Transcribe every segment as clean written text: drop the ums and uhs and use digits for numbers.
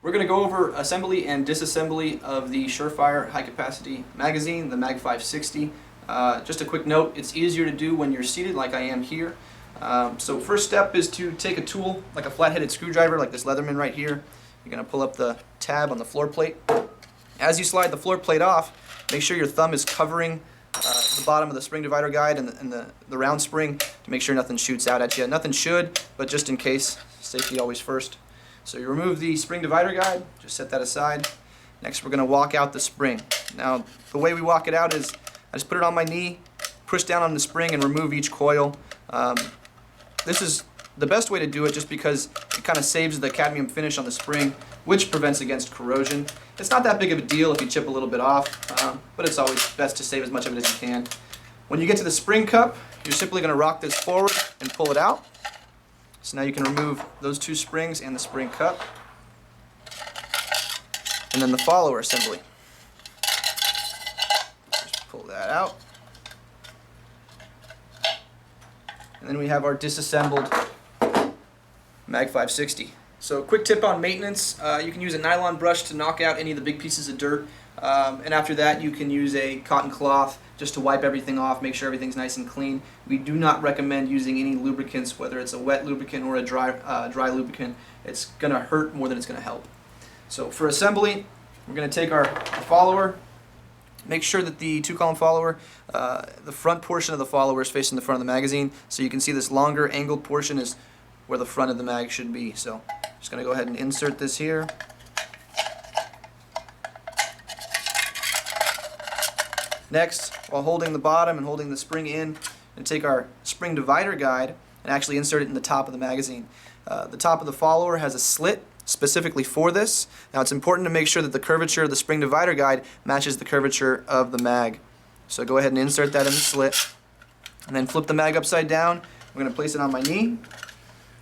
We're going to go over assembly and disassembly of the SureFire high-capacity magazine, the Mag 560. Just a quick note, it's easier to do when you're seated like I am here. So first step is to take a tool, like a flat-headed screwdriver, like this Leatherman right here. You're going to pull up the tab on the floor plate. As you slide the floor plate off, make sure your thumb is covering the bottom of the spring divider guide and the round spring to make sure nothing shoots out at you. Nothing should, but just in case, safety always first. So you remove the spring divider guide, just set that aside. Next we're going to walk out the spring. Now the way we walk it out is I just put it on my knee, push down on the spring and remove each coil. This is the best way to do it just because it kind of saves the cadmium finish on the spring, which prevents against corrosion. It's not that big of a deal if you chip a little bit off, but it's always best to save as much of it as you can. When you get to the spring cup, you're simply going to rock this forward and pull it out. So now you can remove those two springs and the spring cup. And then the follower assembly. Just pull that out. And then we have our disassembled Mag 560. So quick tip on maintenance, you can use a nylon brush to knock out any of the big pieces of dirt. And after that you can use a cotton cloth just to wipe everything off, make sure everything's nice and clean. We do not recommend using any lubricants, whether it's a wet lubricant or a dry lubricant. It's going to hurt more than it's going to help. So for assembly, we're going to take our follower. Make sure that the two-column follower, the front portion of the follower is facing the front of the magazine, so you can see this longer angled portion is where the front of the mag should be. So just going to go ahead and insert this here. Next, while holding the bottom and holding the spring in, and take our spring divider guide and actually insert it in the top of the magazine. The top of the follower has a slit specifically for this. Now it's important to make sure that the curvature of the spring divider guide matches the curvature of the mag. So go ahead and insert that in the slit, and then flip the mag upside down. I'm going to place it on my knee,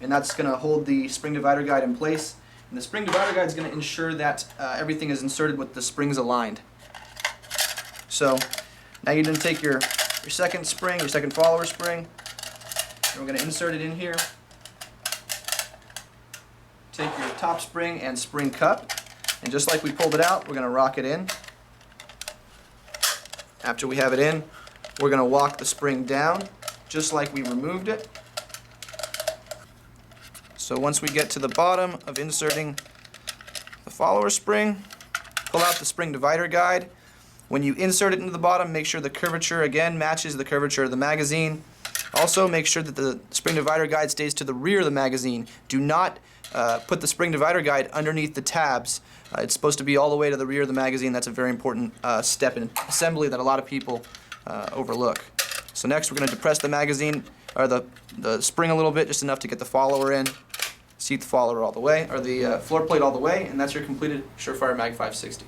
and that's going to hold the spring divider guide in place. And the spring divider guide is going to ensure that everything is inserted with the springs aligned. So now you're going to take your second spring, your second follower spring, and we're going to insert it in here. Take your top spring and spring cup, and just like we pulled it out, we're going to rock it in. After we have it in, we're going to walk the spring down just like we removed it. So once we get to the bottom of inserting the follower spring, pull out the spring divider guide. When you insert it into the bottom, make sure the curvature again matches the curvature of the magazine. Also make sure that the spring divider guide stays to the rear of the magazine. Do not put the spring divider guide underneath the tabs. It's supposed to be all the way to the rear of the magazine. That's a very important step in assembly that a lot of people overlook. So next we're going to depress the magazine, or the spring a little bit, just enough to get the follower in. Seat the follower all the way, or the floor plate all the way, and that's your completed SureFire Mag 560.